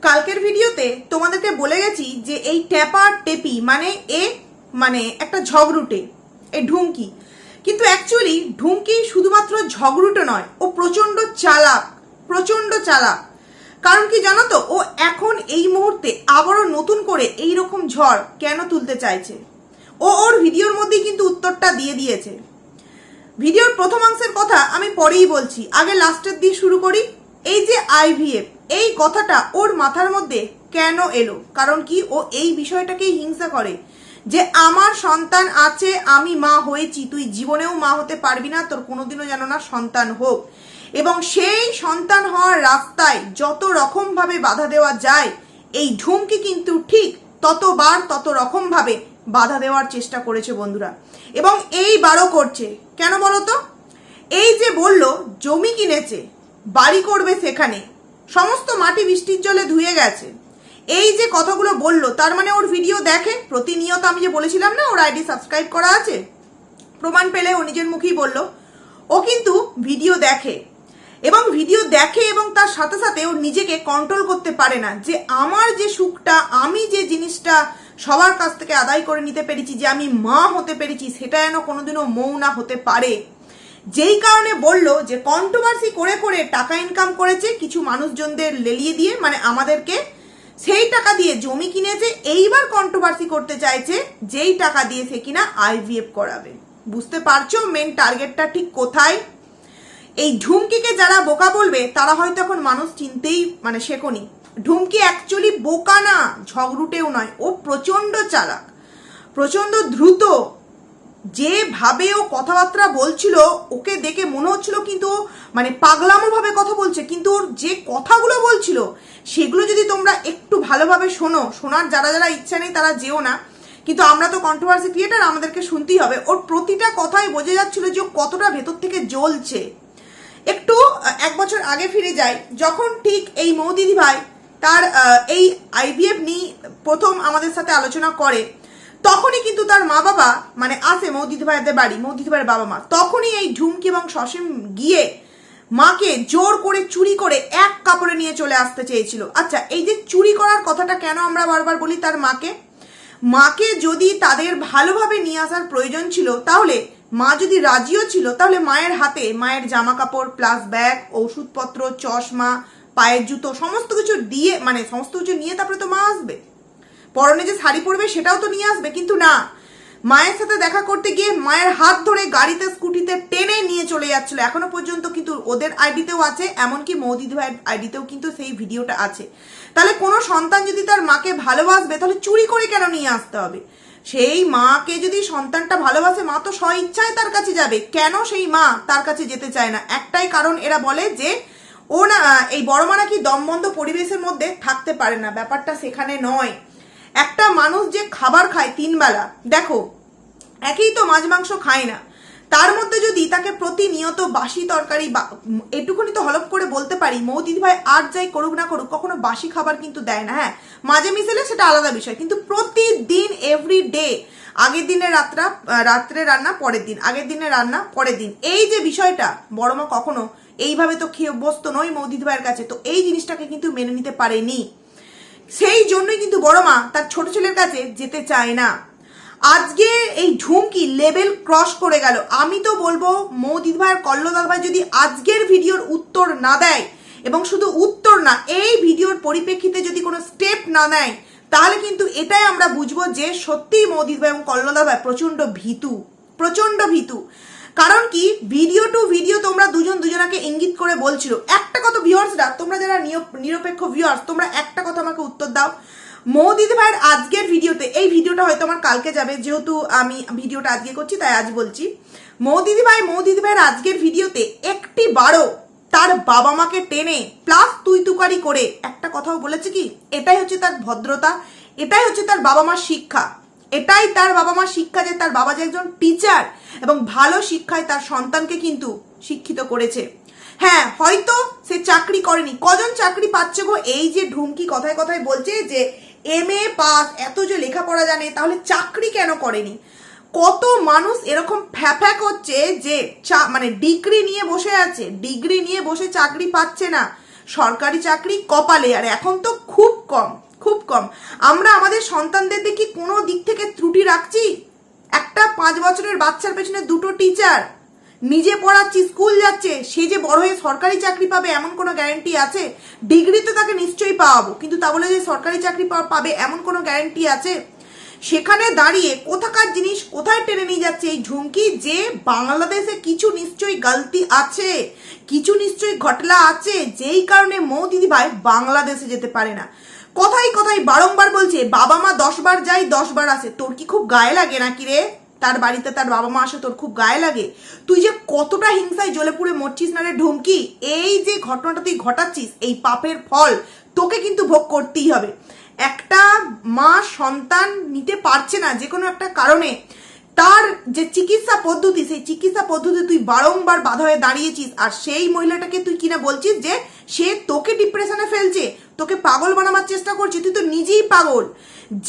কালকের ভিডিওতে তোমাদেরকে বলে গেছি যে এই ট্যাপা টেপি মানে একটা ঝগড়ুটে এই ঢুমকি, কিন্তু অ্যাকচুয়ালি ঢুমকি শুধুমাত্র ঝগড়ুটে নয়, ও প্রচন্ড চালাক। কারণ কি জানো তো, ও এখন এই মুহূর্তে আবারও নতুন করে এই রকম ঝড় কেন তুলতে চাইছে, ওর ভিডিওর মধ্যেই কিন্তু উত্তরটা দিয়ে দিয়েছে। ভিডিওর প্রথমাংশের কথা আমি পরেই বলছি, আগে লাস্টের দিয়ে শুরু করি। এই যে আইভিএফ, এই কথাটা ওর মাথার মধ্যে কেন এলো? কারণ কি, ও এই বিষয়টাকেই হিংসা করে যে আমার সন্তান আছে, আমি মা হয়েছি, তুই জীবনেও মা হতে পারবি না, তোর কোনোদিনও যেন না সন্তান হোক। এবং সেই সন্তান হওয়ার রাস্তায় যত রকম ভাবে বাধা দেওয়া যায়, এই ঢুমকি কিন্তু ঠিক তত রকম ভাবে বাধা দেওয়ার চেষ্টা করেছে বন্ধুরা, এবং এইবারও করছে। কেন বলো তো? এই যে বললো জমি কিনেছে, বাড়ি করবে, সেখানে সমস্ত মাটি বৃষ্টির জলে ধুয়ে গেছে, এই যে কথাগুলো বললো, তার মানে ওর ভিডিও দেখে প্রতিনিয়ত। আমি যে বলেছিলাম না ওর আইডি সাবস্ক্রাইব করা আছে, প্রমাণ পেলে ও নিজের মুখেই বললো ও কিন্তু ভিডিও দেখে, এবং তার সাথে সাথে ও নিজেকে কন্ট্রোল করতে পারে না যে আমার যে সুখটা, আমি যে জিনিসটা সবার কাছ থেকে আদায় করে নিতে পেরেছি, যে আমি মা হতে পেরেছি, সেটা যেন কোনোদিনও মৌ না হতে পারে। যেই কারণে বললো যে কন্ট্রোভার্সি করে করে টাকা ইনকাম করেছে কিছু মানুষজনদের লেলিয়ে দিয়ে, মানে আমাদেরকে, সেই টাকা দিয়ে জমি কিনেছে, এইবার কন্ট্রোভার্সি করতে চাইছে যেই টাকা দিয়ে সে কিনা আইভিএফ করাবে। বুঝতে পারছো মেন টার্গেটটা ঠিক কোথায়? এই ঢুমকিকে যারা বোকা বলবে তারা হয়তো এখন মানুষ চিনতেই শেখনি। ঢুমকি অ্যাকচুয়ালি বোকা না, ঝগড়ুটেও নয়, ও প্রচন্ড চালাক, প্রচন্ড দ্রুত। যেভাবে ও কথাবার্তা বলছিল, ওকে দেখে মনে হচ্ছিল কিন্তু পাগলামো ভাবে কথা বলছে, কিন্তু ওর যে কথাগুলো বলছিল সেগুলো যদি তোমরা একটু ভালোভাবে শোনার যারা ইচ্ছা নেই তারা যেও না, কিন্তু আমরা তো কন্ট্রোভার্সি ক্রিয়েটার, আমাদেরকে শুনতেই হবে। ওর প্রতিটা কথাই বোঝা যাচ্ছিল যে ও কতটা ভেতর থেকে জ্বলছে। একটু 1 বছর আগে ফিরে যাই, যখন ঠিক এই মৌদিদি ভাই তার এই আইভিএফ নিয়ে প্রথম আমাদের সাথে আলোচনা করে, তখনই কিন্তু তার মা বাবা আসে মৌদিদি ভাইদের বাড়ি, মৌদিদি ভাইয়ের বাবা মা, তখনই এই ঢুমকি এবং সসীম গিয়ে মাকে জোর করে চুরি করে এক কাপড়ে নিয়ে চলে আসতে চেয়েছিল। আচ্ছা, এই যে চুরি করার কথাটা কেন আমরা বারবার বলি তার মাকে যদি তাদের ভালোভাবে নিয়ে আসার প্রয়োজন ছিল, তাহলে মা যদি রাজিও ছিল, তাহলে মায়ের হাতে মায়ের জামা কাপড় প্লাস ব্যাগ, ওষুধপত্র, চশমা, পায়ের জুতো, সমস্ত কিছু দিয়ে সমস্ত কিছু নিয়ে তারপরে তো মা আসবে। পরনে যে শাড়ি পরবে সেটাও তো নিয়ে আসবে, কিন্তু না, মায়ের সাথে দেখা করতে গিয়ে মায়ের হাত ধরে গাড়িতে স্কুটিতে টেনে নিয়ে চলে যাচ্ছিল। এখনো পর্যন্ত কিন্তু ওদের আইডিতেও আছে, এমনকি মৌদিদি ভাইয়ের আইডিতেও কিন্তু সেই ভিডিওটা আছে। তাহলে কোনো সন্তান যদি তার মাকে ভালোবাসবে, তাহলে চুরি করে কেন নিয়ে আসতে হবে? সেই মাকে যদি সন্তানটা ভালোবাসে, মা তো স্ব ইচ্ছায় তার কাছে যাবে, কেন সেই মা তার কাছে যেতে চায় না? একটাই কারণ, এরা বলে যে ও না, এই বড় মা নাকি দমবন্ধ পরিবেশের মধ্যে থাকতে পারে না। ব্যাপারটা সেখানে নয়। একটা মানুষ যে খাবার খায় 3 বেলা, দেখো একই তো মাছ মাংস খায় না, তার মধ্যে যদি তাকে প্রতিনিয়ত বাসি তরকারি, এটুকুনি তো হলপ করে বলতে পারি মৌদিদি ভাই আর যাই করুক না করুক, কখনো বাসি খাবার কিন্তু দেয় না। হ্যাঁ, মাঝে মিশেলে সেটা আলাদা বিষয়, কিন্তু প্রতিদিন এভরি ডে, আগের দিনের রাত্রে রান্না পরের দিন, আগের দিনের রান্না পরের দিন, এই যে বিষয়টা বড় মা কখনো এইভাবে তো খেয়ে অভ্যস্ত নয় মৌদিদি ভাইয়ের কাছে, তো এই জিনিসটাকে কিন্তু মেনে নিতে পারেনি। সেই জন্যই কিন্তু বড় মা তার ছোট ছেলের কাছে যেতে চায় না। আজকে এই ঢুমকি লেভেল ক্রস করে গেল। আমি তো বলবো মৌদিদি ভাই আর কল্লোদার ভাই যদি আজকের ভিডিওর উত্তর না দেয়, এবং শুধু উত্তর না, এই ভিডিওর পরিপ্রেক্ষিতে যদি কোনো স্টেপ না নেয়, তাহলে কিন্তু এটাই আমরা বুঝবো যে সত্যিই মৌদিদি ভাই এবং কল্লোদার ভাই প্রচন্ড ভীতু। কারণ কি, ভিডিও টু ভিডিও তোমরা দুজনাকে ইঙ্গিত করে বলছিল। একটা কথা ভিউয়ার্সরা, তোমরা যারা নিরপেক্ষ ভিউয়ার্স, তোমরা একটা কথা আমাকে উত্তর দাও। মৌদিদি ভাইয়ের আজকের ভিডিওতে, এই ভিডিওটা হয়তো আমার কালকে যাবে, যেহেতু আমি ভিডিওটা আজকে করছি তাই আজ বলছি, মৌদিদি ভাইয়ের আজকের ভিডিওতে একটি বারো তার বাবা মাকে টেনে প্লাস তুই তুকারি করে একটা কথাও বলেছে কি? এটাই হচ্ছে তার ভদ্রতা, এটাই হচ্ছে তার বাবা মার শিক্ষা, এটাই তার বাবা মার শিক্ষা, যে তার বাবা যে একজন টিচার এবং ভালো শিক্ষায় তার সন্তানকে কিন্তু শিক্ষিত করেছে। হ্যাঁ, হয়তো সে চাকরি করেনি, কজন চাকরি পাচ্ছে গো? এই যে ঢুমকি কথায় কথায় বলছে যে MA পাস, এত যে লেখাপড়া জানে, তাহলে চাকরি কেন করেনি? কত মানুষ এরকম ফ্যাফ্যা করছে যে ডিগ্রি নিয়ে বসে আছে, ডিগ্রি নিয়ে বসে চাকরি পাচ্ছে না, সরকারি চাকরি কপালে। আর এখন তো খুব কম, খুব কম। আমরা আমাদের সন্তানদের দেখি কোনো দিক থেকে ত্রুটি রাখছি? একটা 5 বছরের বাচ্চার পেছনে 2টো টিচার, নিজে পড়াচ্ছি, স্কুল যাচ্ছে, সে যে বড় হয়ে সরকারি চাকরি পাবে এমন কোনো গ্যারান্টি আছে? ডিগ্রি তো তাকে নিশ্চয়ই পাওয়াবো, কিন্তু তা বলে যে সরকারি চাকরি পাবে এমন কোনো গ্যারান্টি আছে? সেখানে দাঁড়িয়ে কোথাকার জিনিস কোথায় টেনে নিয়ে যাচ্ছে এই ঝুমকি, যে বাংলাদেশে কিছু নিশ্চয়ই গলতি আছে, কিছু নিশ্চয়ই ঘটলা আছে, যেই কারণে মৌ দিদিভাই বাংলাদেশে যেতে পারে না। কথাই কথাই বারংবার বলছে বাবা মা 10 বার যায় 10 বার আসে। তোর কি খুব গায়ে লাগে নাকি রে? তার বাড়িতে তার বাবা মা আসে, তোর খুব গায়ে লাগে? তুই যে কতটা হিংসায় জ্বলে পুড়ে মরছিস না রে ঢুমকি, এই যে ঘটনাটা তুই ঘটাচ্ছিস, এই পাপের ফল তোকে কিন্তু ভোগ করতেই হবে। একটা মা সন্তান নিতে পারছে না যে কোনো একটা কারণে, তার যে চিকিৎসা পদ্ধতি, সেই চিকিৎসা পদ্ধতি তুই বারংবার বাধা হয়ে দাঁড়িয়েছিস, আর সেই মহিলাটাকে তুই কিনা বলছিস যে সে তোকে ডিপ্রেশনে ফেলছে, তোকে পাগল বানাবার চেষ্টা করছে। তুই তো নিজেই পাগল।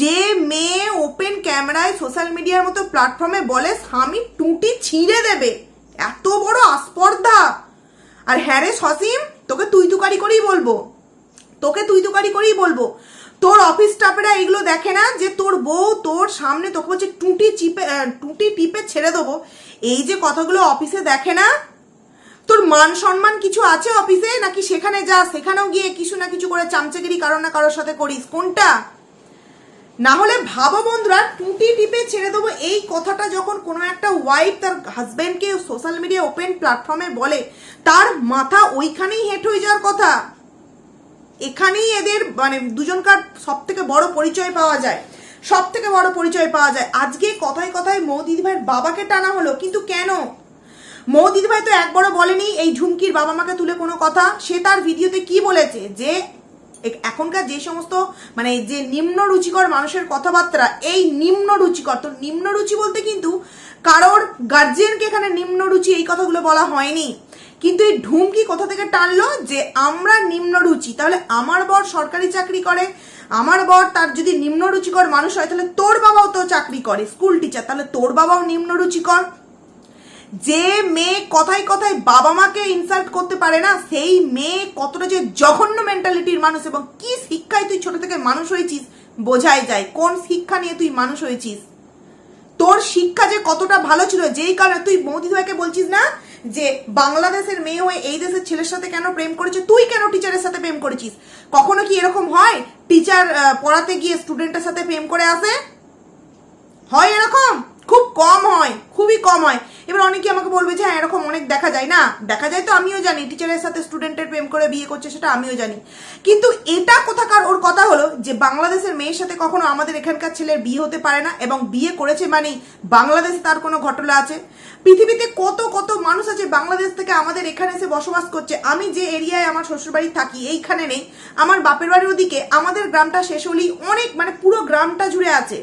যে মেয়ে ওপেন ক্যামেরায় সোশ্যাল মিডিয়ার মতো প্ল্যাটফর্মে বলে স্বামী টুটি ছিঁড়ে দেবে, এত বড় আস্পর্ধা! আর হ্যাঁ রে সসীম, তোকে তুই তুকারি করেই বলবো, তোকে তুই তুকারি করেই বলবো। তোর অফিস স্টাফেরা এগুলো দেখে না যে তোর বউ তোর সামনে তোকে বলছে টুটি টিপে ছেড়ে দেবো? এই যে কথাগুলো অফিসে দেখে না? তোর মান সম্মান কিছু আছে অফিসে? নাকি সেখানে যা, সেখানেও গিয়ে কিছু না কিছু করে চামচাগিরি কারোর না কারোর সাথে করিস? কোনটা? না হলে ভাবো বন্ধুরা, টুটি টিপে ছেড়ে দেবো এই কথাটা যখন কোনো একটা ওয়াইফ তার হাজবেন্ডকে সোশ্যাল মিডিয়া ওপেন প্ল্যাটফর্মে বলে, তার মাথা ওইখানেই হেঁট হয়ে যাওয়ার কথা। এখানেই এদের মানে দুজনকার সব থেকে বড় পরিচয় পাওয়া যায়, সব থেকে বড় পরিচয় পাওয়া যায়। আজকে কথায় কথায় মৌ দিদিভাইয়ের বাবাকে টানা হলো, কিন্তু কেন? মৌ দিদিভাই তো একবারও বলেনি এই ঝুমকির বাবা মাকে তুলে কোনো কথা। সে তার ভিডিওতে কি বলেছে যে এখনকার যে সমস্ত মানে যে নিম্ন রুচিকর মানুষের কথাবার্তা, এই নিম্ন রুচিকর, তো নিম্ন রুচি বলতে কিন্তু কারোর গার্জিয়ানকে এখানে নিম্ন রুচি এই কথাগুলো বলা হয়নি, কিন্তু এই ঢুমকি কোথা থেকে টানলো যে আমরা নিম্ন রুচি? তাহলে আমার বর সরকারি চাকরি করে, আমার বর তার যদি নিম্ন রুচিকর মানুষ হয়, তাহলে তোর বাবাও তো চাকরি করে, স্কুল টিচার, তাহলে তোর বাবাও নিম্ন রুচিকর। যে মেয়ে কথায় কথায় বাবা মাকে ইনসাল্ট করতে পারে না, সেই মেয়ে কতটা যে জঘন্য মেন্টালিটির মানুষ, এবং কি শিক্ষায় তুই ছোট থেকে মানুষ হয়েছিস বোঝাই যায়। কোন শিক্ষা নিয়ে তুই মানুষ হয়েছিস? তোর শিক্ষা যে কতটা ভালো ছিল, যেই কারণে তুই মৌদি ভাইকে বলছিস না যে বাংলাদেশের মেয়ে হয়ে এই দেশের ছেলের সাথে কেন প্রেম করেছে, তুই কেন টিচারের সাথে প্রেম করেছিস? কখনো কি এরকম হয় টিচার পড়াতে গিয়ে স্টুডেন্টের সাথে প্রেম করে আসে? হয় এরকম? খুব কম হয়, খুবই কম হয়। এবার অনেকে আমাকে বলবে যে হ্যাঁ এরকম অনেক দেখা যায়। না দেখা যায় তো আমিও জানি, টিচারের সাথে স্টুডেন্টের প্রেম করে বিয়ে করছে সেটা আমিও জানি, কিন্তু এটা কোথাকার ওর কথা হলো যে বাংলাদেশের মেয়ের সাথে কখনো আমাদের এখানকার ছেলের বিয়ে হতে পারে না, এবং বিয়ে করেছে মানেই বাংলাদেশে তার কোনো ঘটনা আছে। পৃথিবীতে কত কত মানুষ আছে বাংলাদেশ থেকে আমাদের এখানে এসে বসবাস করছে। আমি যে এরিয়ায় আমার শ্বশুরবাড়ি থাকি এইখানে নেই, আমার বাপের বাড়ির ওদিকে আমাদের গ্রামটা শেষ হলেই অনেক মানে পুরো গ্রামটা জুড়ে আছে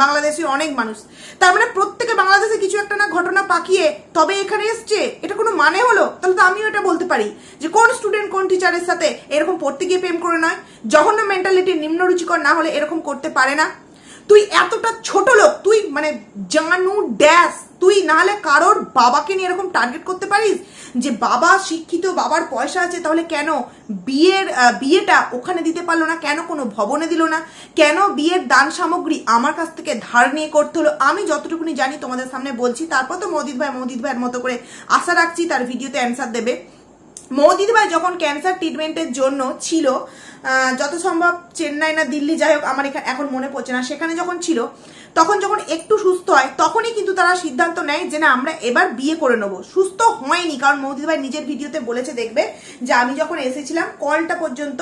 বাংলাদেশি অনেক মানুষ। তার মানে প্রত্যেকে বাংলাদেশে কিছু একটা না ঘটনা পাকিয়ে তবে এখানে এসছে, এটা কোনো মানে হলো? তাহলে তো আমিও এটা বলতে পারি যে কোন স্টুডেন্ট কোন টিচারের সাথে এরকম পড়তে গিয়ে প্রেম করে নয়, জঘন্য মেন্টালিটি নিম্ন রুচিকর না হলে এরকম করতে পারে না। তুই এতটা ছোট লোক, তুই মানে জানু ড্যাশ, তুই নাহলে কারোর বাবাকে নিয়ে এরকম টার্গেট করতে পারিস যে বাবা শিক্ষিত, বাবার পয়সা আছে, তাহলে কেন বিয়েটা ওখানে দিতে পারলো না? কেন কোনো ভবনে দিল না? কেন বিয়ের দান সামগ্রী আমার কাছ থেকে ধার নিয়ে করতে হলো? আমি যতটুকুনি জানি তোমাদের সামনে বলছি, তারপর তো মৌদিদ ভাইয়ের মতো করে আশা রাখছি তার ভিডিওতে অ্যান্সার দেবে। মৌদিদ ভাই যখন ক্যান্সার ট্রিটমেন্টের জন্য ছিল, যত সম্ভব চেন্নাই না দিল্লি, যাই হোক আমার এখানে এখন মনে পড়ছে না, সেখানে যখন ছিল, তখন যখন একটু সুস্থ হয় তখনই কিন্তু তারা সিদ্ধান্ত নেয় যে না আমরা এবার বিয়ে করে নেবো। সুস্থ হয়নি, কারণ মৌদিদ ভাই নিজের ভিডিওতে বলেছে, দেখবে যে আমি যখন এসেছিলাম কলটা পর্যন্ত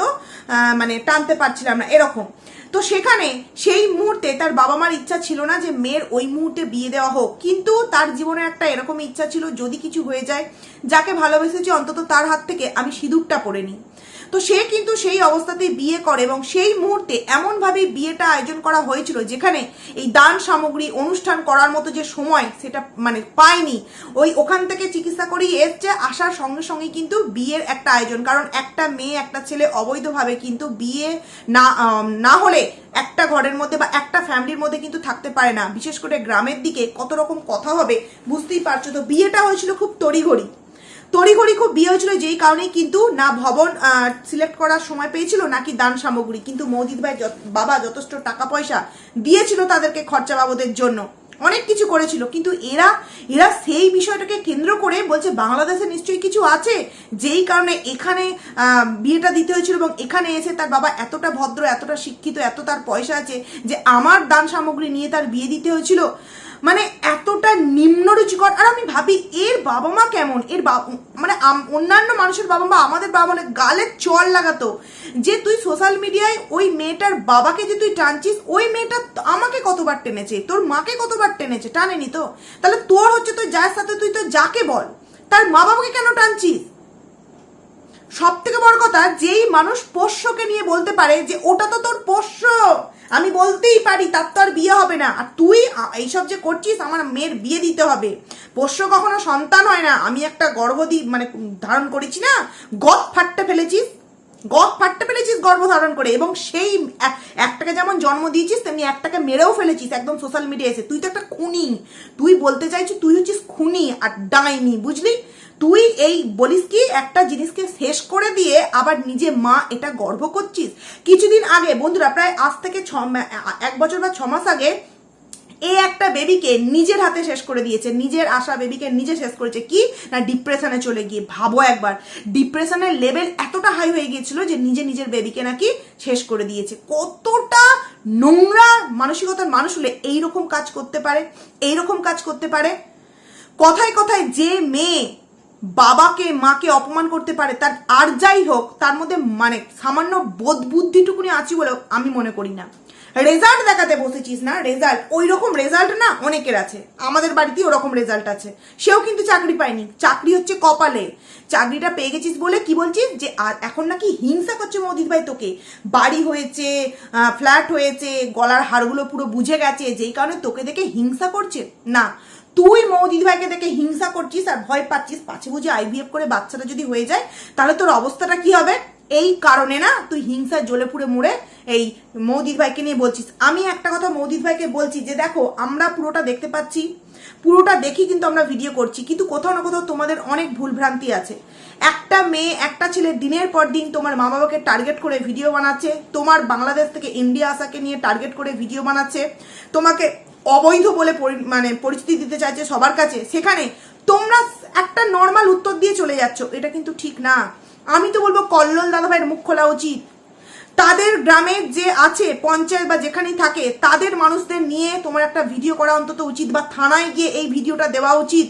মানে টানতে পারছিলাম না এরকম। তো সেখানে সেই মুহূর্তে তার বাবা মার ইচ্ছা ছিল না যে মেয়ের ওই মুহূর্তে বিয়ে দেওয়া হোক, কিন্তু তার জীবনে একটা এরকম ইচ্ছা ছিল যদি কিছু হয়ে যায়, যাকে ভালোবেসেছি অন্তত তার হাত থেকে আমি সিঁদুরটা পরে নিই। তো সে কিন্তু সেই অবস্থাতেই বিয়ে করে, এবং সেই মুহূর্তে এমনভাবে বিয়েটা আয়োজন করা হয়েছিল যেখানে এই দান সামগ্রী অনুষ্ঠান করার মতো যে সময় সেটা মানে পায়নি। ওখান থেকে চিকিৎসা করেই এসছে, আসার সঙ্গে সঙ্গে কিন্তু বিয়ের একটা আয়োজন, কারণ একটা মেয়ে একটা ছেলে অবৈধভাবে কিন্তু বিয়ে না হলে একটা ঘরের মধ্যে বা একটা ফ্যামিলির মধ্যে কিন্তু থাকতে পারে না। বিশেষ করে গ্রামের দিকে কত রকম কথা হবে বুঝতেই পারছো। তো বিয়েটা হয়েছিল খুব তড়িঘড়ি, তড়িঘড়ি খুব বিয়ে হয়েছিল, যেই কারণেই কিন্তু না ভবন সিলেক্ট করার সময় পেয়েছিল নাকি দান সামগ্রী, কিন্তু মৌদিদ ভাই বাবা যথেষ্ট টাকা পয়সা দিয়েছিল তাদেরকে খরচা বাবদের জন্য, অনেক কিছু করেছিল। কিন্তু এরা সেই বিষয়টাকে কেন্দ্র করে বলছে বাংলাদেশে নিশ্চয়ই কিছু আছে, যেই কারণে এখানে বিয়েটা দিতে হয়েছিল এবং এখানে এসে তার বাবা এতটা ভদ্র, এতটা শিক্ষিত, এত তার পয়সা আছে যে আমার দান সামগ্রী নিয়ে তার বিয়ে দিতে হয়েছিল। মানে এতটা নিম্নরুচিকর। আর আমি ভাবি এর বাবা মা কেমন, এর মানে অন্যান্য মানুষের বাবা মা, আমাদের বাবা মানে গালে চল লাগাতো যে তুই সোশ্যাল মিডিয়ায় ওই মেয়েটার বাবাকে যে তুই টানছিস, ওই মেয়েটা আমাকে কতবার টেনেছে, তোর মাকে কতবার টেনেছে, টানেনি তো? তাহলে তোর হচ্ছে তোর যার সাথে তুই তো যাকে বল তার মা বাবাকে কেন টানছিস? সব থেকে বড় কথা, যেই মানুষ পোষ্যকে নিয়ে বলতে পারে যে ওটা তো তোর পোষ্য, আমি বলতেই পারি, তার তো আর বিয়ে হবে না, আর তুই এইসব যে করছিস আমার মেয়ের বিয়ে দিতে হবে। পোষ্য কখনো সন্তান হয় না। আমি একটা মানে ধারণ করেছি না, গদ ফাটতে ফেলেছিস গর্ভ ধারণ করে, এবং সেই একটাকে যেমন জন্ম দিয়েছিস তেমনি একটাকে মেরেও ফেলেছিস একদম সোশ্যাল মিডিয়া এসে। তুই তো একটা খুনি, তুই বলতে চাইছিস তুই হচ্ছিস খুনি আর ডাইনি, বুঝলি? তুই এই বলিস কি একটা জিনিসকে শেষ করে দিয়ে আবার নিজে মা এটা গর্ব করছিস। কিছুদিন আগে বন্ধুরা, প্রায় আজ থেকে 1 বছর বা 6 মাস আগে এই একটা বেবিকে নিজের হাতে শেষ করে দিয়েছে, নিজের আশা বেবিকে নিজে শেষ করেছে। কি না, ডিপ্রেশনে চলে গিয়ে। ভাবো একবার, ডিপ্রেশনের লেভেল এতটা হাই হয়ে গিয়েছিল যে নিজের বেবিকে নাকি শেষ করে দিয়েছে। কতটা নোংরা মানসিকতার মানুষ হলে এইরকম কাজ করতে পারে? কথায় কথায় যে মেয়ে বাবাকে মাকে অপমান করতে পারে, তার আর যাই হোক তার মধ্যে মানে সামান্য বোধ বুদ্ধিটুকুনি আছি বলে আমি মনে করি না। রেজাল্ট দেখাতে বসেছিস না, রেজাল্ট, ওই রকম রেজাল্ট না অনেকের আছে, আমাদের বাড়িতেই ওরকম রেজাল্ট আছে, সেও কিন্তু চাকরি পায়নি। চাকরি হচ্ছে কপালে, চাকরিটা পেয়ে গেছিস বলে কি বলছিস যে এখন নাকি হিংসা করছে মৌদিদ ভাই তোকে, বাড়ি হয়েছে, ফ্ল্যাট হয়েছে, গলার হাড়গুলো পুরো বুঝে গেছে, যেই কারণে তোকে দেখে হিংসা করছে না। তুই মৌদিদ ভাইকে দেখে হিংসা করছিস আর ভয় পাচ্ছিস পাছে বুঝে আইভিএফ করে বাচ্চাটা যদি হয়ে যায় তাহলে তোর অবস্থাটা কি হবে। এই কারণে না তুই হিংসায় জ্বলে পুড়ে মুড়ে এই মৌদিদ ভাইকে নিয়ে বলছিস। আমি একটা কথা মৌদিদ ভাইকে বলছি যে দেখো, আমরা পুরোটা দেখতে পাচ্ছি, পুরোটা দেখি কিন্তু আমরা ভিডিও করছি, কিন্তু কোথাও না কোথাও তোমাদের অনেক ভুলভ্রান্তি আছে। একটা মেয়ে একটা ছেলে দিনের পর দিন তোমার মা বাবাকে টার্গেট করে ভিডিও বানাচ্ছে, তোমার বাংলাদেশ থেকে ইন্ডিয়া আসাকে নিয়ে টার্গেট করে ভিডিও বানাচ্ছে, তোমাকে অবৈধ বলে মানে পরিচিতি দিতে চাইছে সবার কাছে, সেখানে তোমরা একটা নর্মাল উত্তর দিয়ে চলে যাচ্ছ। এটা কিন্তু ঠিক না। আমি তো বলবো কল্লোল দাদাভাইয়ের মুখ খোলা উচিত। তাদের গ্রামের যে আছে পঞ্চায়েত বা যেখানেই থাকে তাদের মানুষদের নিয়ে তোমার একটা ভিডিও করা অন্তত উচিত, বা থানায় গিয়ে এই ভিডিওটা দেওয়া উচিত।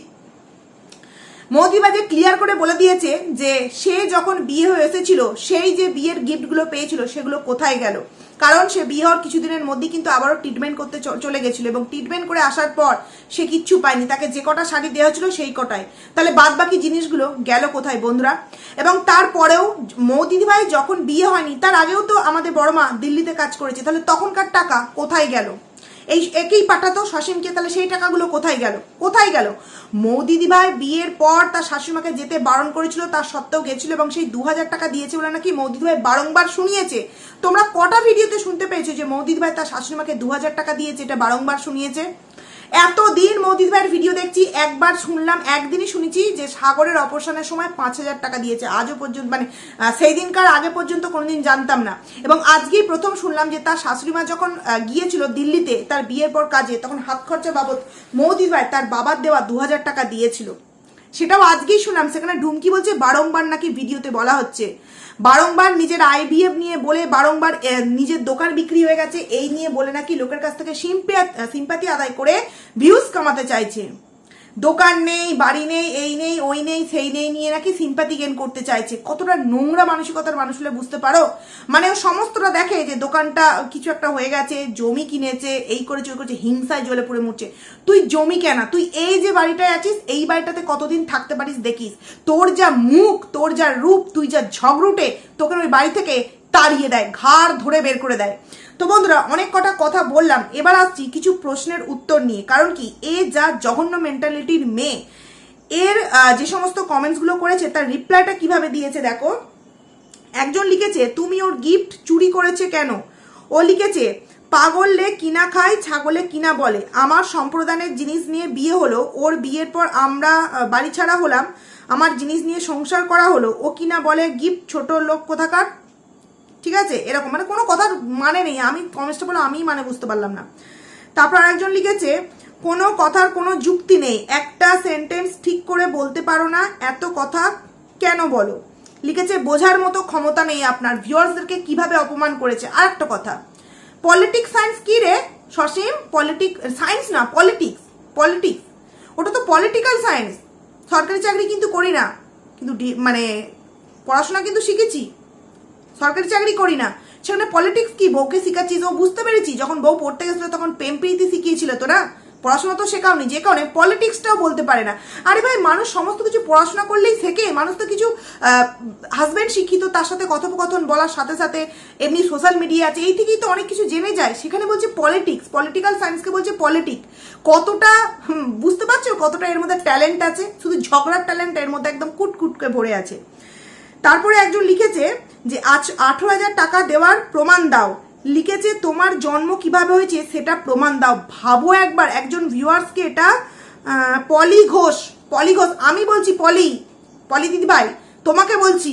মৌদিবাজে ক্লিয়ার করে বলে দিয়েছে যে সে যখন বিয়ে হয়ে এসেছিল সেই যে বিয়ের গিফটগুলো পেয়েছিল সেগুলো কোথায় গেল, কারণ সে বিয়ে হওয়ার কিছুদিনের মধ্যেই কিন্তু আবারও ট্রিটমেন্ট করতে চলে গেছিল, এবং ট্রিটমেন্ট করে আসার পর সে কিচ্ছু পায়নি, তাকে যে কটা শাড়ি দেওয়া হয়েছিল সেই কটায়। তাহলে বাদ বাকি জিনিসগুলো গেল কোথায় বন্ধুরা? এবং তারপরেও মৌদিদি ভাই যখন বিয়ে হয়নি তার আগেও তো আমাদের বড় মা দিল্লিতে কাজ করেছে, তাহলে তখনকার টাকা কোথায় গেল? এই একেই পাঠাতো শাশুড়িকে, তাহলে সেই টাকাগুলো কোথায় গেল? মৌদিদি ভাই বিয়ের পর তার শাশুড়িমাকে যেতে বারণ করেছিল, তার সত্ত্বেও গেছিল, এবং সেই 2000 টাকা দিয়েছে বলে নাকি মৌদিদি ভাই বারংবার শুনিয়েছে। তোমরা কটা ভিডিওতে শুনতে পেয়েছো যে মৌদিদি ভাই তার শাশুড়িমাকে 2000 টাকা দিয়েছে? এটা বারংবার শুনিয়েছে। এতদিন মৌদিদি ভাইয়ের ভিডিও দেখছি, একবার শুনলাম, একদিনই শুনেছি যে সাগরের অপারেশনের সময় 5000 টাকা দিয়েছে। আজও পর্যন্ত মানে সেই দিনকার আগে পর্যন্ত কোনোদিন জানতাম না, এবং আজকেই প্রথম শুনলাম যে তার শাশুড়িমা যখন গিয়েছিল দিল্লিতে তার বিয়ের পর কাজে, তখন হাত খরচা বাবদ মৌদিদি ভাই তার বাবার দেওয়া 2000 টাকা দিয়েছিল। সেটাও আজকেই শুনলাম। সেখানে ঢুমকি বলছে বারংবার নাকি ভিডিওতে বলা হচ্ছে, বারংবার নিজের আইভিএফ নিয়ে বলে, বারংবার নিজের দোকান বিক্রি হয়ে গেছে এই নিয়ে বলে নাকি লোকের কাছ থেকে সিম্পাতি আদায় করে ভিউজ কামাতে চাইছে। দোকান নেই, বাড়ি নেই, এই নেই, ওই নেই, সেই নেই নিয়ে নাকি সিম্পাতি গেন করতে চাইছে। কতটা নোংরা মানসিকতার মানুষ হলে বুঝতে পারো। মানে ও সমস্তটা দেখে যে দোকানটা কিছু একটা হয়ে গেছে, জমি কিনেছে, এই করেছে ওই করেছে, হিংসায় জ্বলে পুড়ে মরছে। তুই জমি কেনা, তুই এই যে বাড়িটায় আছিস এই বাড়িটাতে কতদিন থাকতে পারিস দেখিস। তোর যা মুখ, তোর যা রূপ, তুই যা ঝগড়ুটে, তোকে ওই বাড়ি থেকে তাড়িয়ে দেয়, ঘাড় ধরে বের করে দেয়। তো বন্ধুরা, অনেক কটা কথা বললাম, এবার আসছি কিছু প্রশ্নের উত্তর নিয়ে। কারণ কি, এ যা জঘন্য মেন্টালিটির মেয়ে, এর যে সমস্ত কমেন্টসগুলো করেছে তার রিপ্লাইটা কিভাবে দিয়েছে দেখো। একজন লিখেছে তুমি ওর গিফট চুরি করেছে কেন? ও লিখেছে পাগললে কিনা খায়, ছাগলে কিনা বলে। আমার সম্প্রদানের জিনিস নিয়ে বিয়ে হলো, ওর বিয়ের পর আমরা বাড়ি ছাড়া হলাম, আমার জিনিস নিয়ে সংসার করা হলো, ও কিনা বলে গিফট ছোট লোক কোথাকার। ঠিক আছে, এরকম মানে কোনো কথার মানে নেই। আমি কনস্টেবল, আমি মানে বুঝতে পারলাম না। তারপর আরেকজন লিখেছে কোনো কথার কোনো যুক্তি নেই, একটা সেন্টেন্স ঠিক করে বলতে পারো না, এত কথা কেন বলো। লিখেছে বোঝার মতো ক্ষমতা নেই আপনার, ভিউয়ার্সদেরকে কিভাবে অপমান করেছে। আর একটা কথা, পলিটিক্স সায়েন্স কি রে সসীম? পলিটিক্স সায়েন্স না, পলিটিক্স। পলিটিক্স ওটা তো পলিটিক্যাল সায়েন্স। সরকারি চাকরি কিন্তু করি না, কিন্তু মানে পড়াশোনা কিন্তু শিখেছি, সরকারি চাকরি করি না। সেখানে পলিটিক্স কি? বউকে শিখাচ্ছিস, ও বুঝতে পেরেছি যখন বউ পড়তে গেছিল তখন প্রেম প্রীতি শিখিয়েছিল তোরা, পড়াশোনা তো শেখাওনি, যে কারণে পলিটিক্সটাও বলতে পারে না। আরে ভাই, মানুষ সমস্ত কিছু পড়াশোনা করলেই শেখে। মানুষ তো কিছু হাজব্যান্ড শিক্ষিত, তার সাথে কথোপকথন বলার সাথে সাথে এমনি সোশ্যাল মিডিয়া আছে, এই থেকেই তো অনেক কিছু জেনে যায়। সেখানে বলছে পলিটিক্স, পলিটিক্যাল সায়েন্সকে বলছে পলিটিক্স। কতটা বুঝতে পারছো কতটা এর মধ্যে ট্যালেন্ট আছে? শুধু ঝগড়ার ট্যালেন্ট এর মধ্যে একদম কুটকুটকে ভরে আছে। তারপরে একজন লিখেছে যে 18,000 টাকা দেওয়ার প্রমাণ দাও। লিখেছে তোমার জন্ম কিভাবে হয়েছে সেটা প্রমাণ দাও। ভাবো একবার, একজন ভিউয়ার্সকে এটা পলি ঘোষ, পলি ঘোষ, আমি বলছি পলি দিদি ভাই তোমাকে বলছি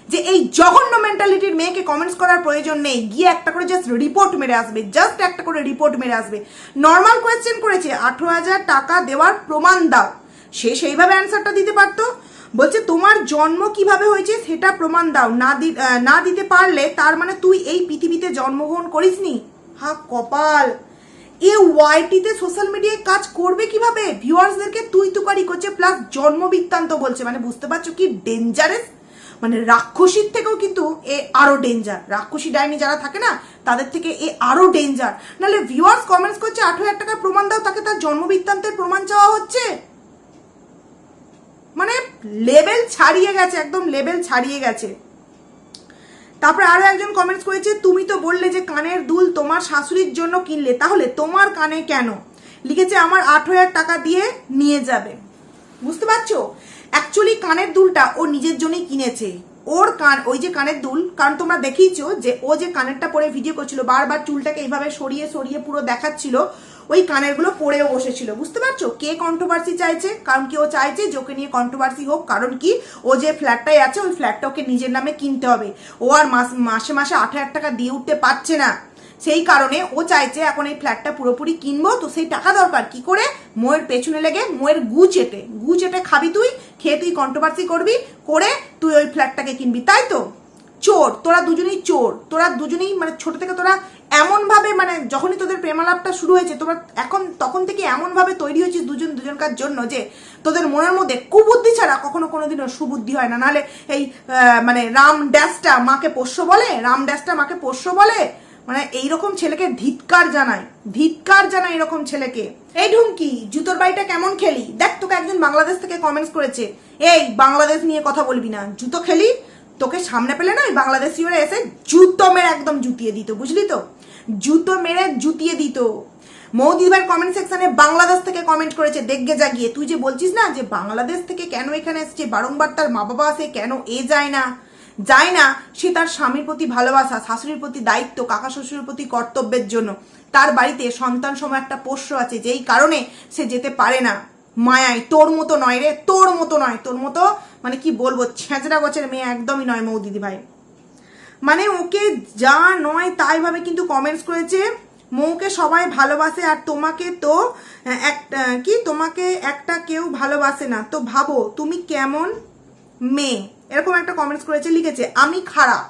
যে এই জঘন্য মেন্টালিটির মেয়েকে কমেন্টস করার প্রয়োজন নেই। গিয়ে একটা করে জাস্ট রিপোর্ট মেরে আসবে, জাস্ট একটা করে রিপোর্ট মেরে আসবে। নর্মাল কোয়েশ্চেন করেছে 18,000 টাকা দেওয়ার প্রমাণ দাও, সে সেইভাবে অ্যান্সারটা দিতে পারতো। বলছে তোমার জন্ম কিভাবে হয়েছে সেটা প্রমাণ দাও, না দিতে পারলে তার মানে তুই এই পৃথিবীতে জন্মগ্রহণ করিসনি। হা কপাল, এ ওয়াইটিতে সোশ্যাল মিডিয়ায় কাজ করবে কিভাবে? ভিউয়ার্সদেরকে তুই তুকারি করছে, প্লাস জন্ম বৃত্তান্ত বলছে। মানে বুঝতে পারছো কি ডেঞ্জারাস? মানে রাক্ষসীর থেকেও কিন্তু এ আরো ডেঞ্জার। রাক্ষসী ডাইনি যারা থাকে না, তাদের থেকে এ আরো ডেঞ্জার। নাহলে ভিউয়ার্স কমেন্টস করছে 18,000 টাকার প্রমাণ দাও, তাকে তার জন্ম বৃত্তান্তের প্রমাণ চাওয়া হচ্ছে। মানে লেভেল ছাড়িয়ে গেছে, একদম লেভেল ছাড়িয়ে গেছে। তারপরে আরো একজন কমেন্টস করেছে তুমি তো বললে যে কানের দুল তোমার শাশুড়ির জন্য কিনলে, তাহলে তোমার কানে কেন? লিখেছে আমার 18,000 টাকা দিয়ে নিয়ে যাবে। বুঝতে পারছো, অ্যাকচুয়ালি কানের দুলটা ও নিজের জন্যই কিনেছে। ওর কান, ওই যে কানের দুল, কারণ তোমরা দেখিয়েছো যে ও যে কানেরটা পরে ভিডিও করছিল, বারবার চুলটাকে এইভাবে সরিয়ে সরিয়ে পুরো দেখাচ্ছিল, ওই কানেরগুলো পরেও বসেছিল। বুঝতে পারছো কে কন্ট্রোভার্সি চাইছে? কারণ কি ও চাইছে যে ওকে নিয়ে কন্ট্রোভার্সি হোক। কারণ কি, ও যে ফ্ল্যাটটাই আছে ওই ফ্ল্যাটটা ওকে নিজের নামে কিনতে হবে। ও আর মাসে মাসে 18,000 টাকা দিয়ে উঠতে পারছে না, সেই কারণে ও চাইছে এখন এই ফ্ল্যাটটা পুরোপুরি কিনবো। তো সেই টাকা দরকার কি করে? মোয়ের পেছনে লেগে মোয়ের গু চেটে খাবি তুই, খেয়ে তুই কন্ট্রোভার্সি করবি, করে তুই ওই ফ্ল্যাটটাকে কিনবি, তাই তো? চোর তোরা দুজনেই, চোর তোরা দুজনেই। মানে ছোট থেকে তোরা এমন ভাবে, মানে যখনই তোদের প্রেমালাপটা শুরু হয়েছে তোরা তখন থেকে এমন ভাবে তৈরি হয়েছিস দুজনকার জন্য যে তোদের মনের মধ্যে কুবুদ্ধি ছাড়া কখনো কোনোদিনও সুবুদ্ধি হয় না। নাহলে এই মানে রাম ড্যাশটা মাকে পোষ্য বলে, রাম ড্যাশটা মাকে পোষ্য বলে। মানে এইরকম ছেলেকে ধিক্কার জানায় এরকম ছেলেকে। এই ঢুমকি, জুতোর বাড়িটা কেমন খেলি? দেখ, তোকে একজন বাংলাদেশ থেকে কমেন্টস করেছে, এই বাংলাদেশ নিয়ে কথা বলবি না, জুতো খেলি। তোকে সামনে পেলে না, বাংলাদেশিরা এসে জুতো মেরে একদম জুতিয়ে দিত, বুঝলি তো? জুতো মেরে জুতিয়ে দিত। মৌদিভাইয়ের কমেন্ট সেকশনে বাংলাদেশ থেকে কমেন্ট করেছে, দেখগে জাগিয়ে। তুই যে বলছিস না যে বাংলাদেশ থেকে কেন এখানে এসছে, বারংবার তার মা বাবা আসে, কেন এ যায় না, সে তার স্বামীর প্রতি ভালোবাসা, শাশুড়ির প্রতি দায়িত্ব, কাকা শ্বশুরের প্রতি কর্তব্যের জন্য তার বাড়িতে সন্তান সম একটা পোষ্য আছে, যেই কারণে সে যেতে পারে না। মায়ায় তোর মতো নয় রে, তোর মতো মানে কি বলবো, ছেঁচড়া গোছের মেয়ে একদমই নয় মৌদিদি ভাই। মানে ওকে যা নয় তাই ভাবে কিন্তু কমেন্টস করেছে। মৌকে সবাই ভালোবাসে আর তোমাকে তো তোমাকে একটা কেউ ভালোবাসে না, তো ভাবো তুমি কেমন মেয়ে। এরকম একটা কমেন্টস করেছে, লিখেছে আমি খারাপ।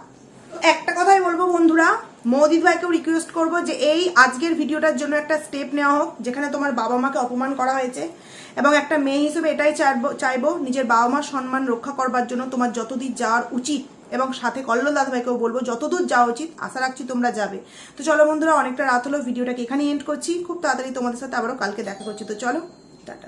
একটা কথাই বলবো বন্ধুরা, মৌদিদ ভাইকেও রিকোয়েস্ট করবো যে এই আজকের ভিডিওটার জন্য একটা স্টেপ নেওয়া হোক, যেখানে তোমার বাবা মাকে অপমান করা হয়েছে, এবং একটা মেয়ে হিসেবে এটাই চাইবো নিজের বাবা মার সম্মান রক্ষা করবার জন্য তোমার যতদূর যাওয়ার উচিত, এবং সাথে কল্লোল দাদা ভাইকেও বলবো যতদূর যাওয়া উচিত, আশা রাখছি তোমরা যাবে। তো চলো বন্ধুরা, অনেকটা রাত হলো, ভিডিওটাকে এখানেই এন্ড করছি। খুব তাড়াতাড়ি তোমাদের সাথে আবারও কালকে দেখা করছি। তো চলো।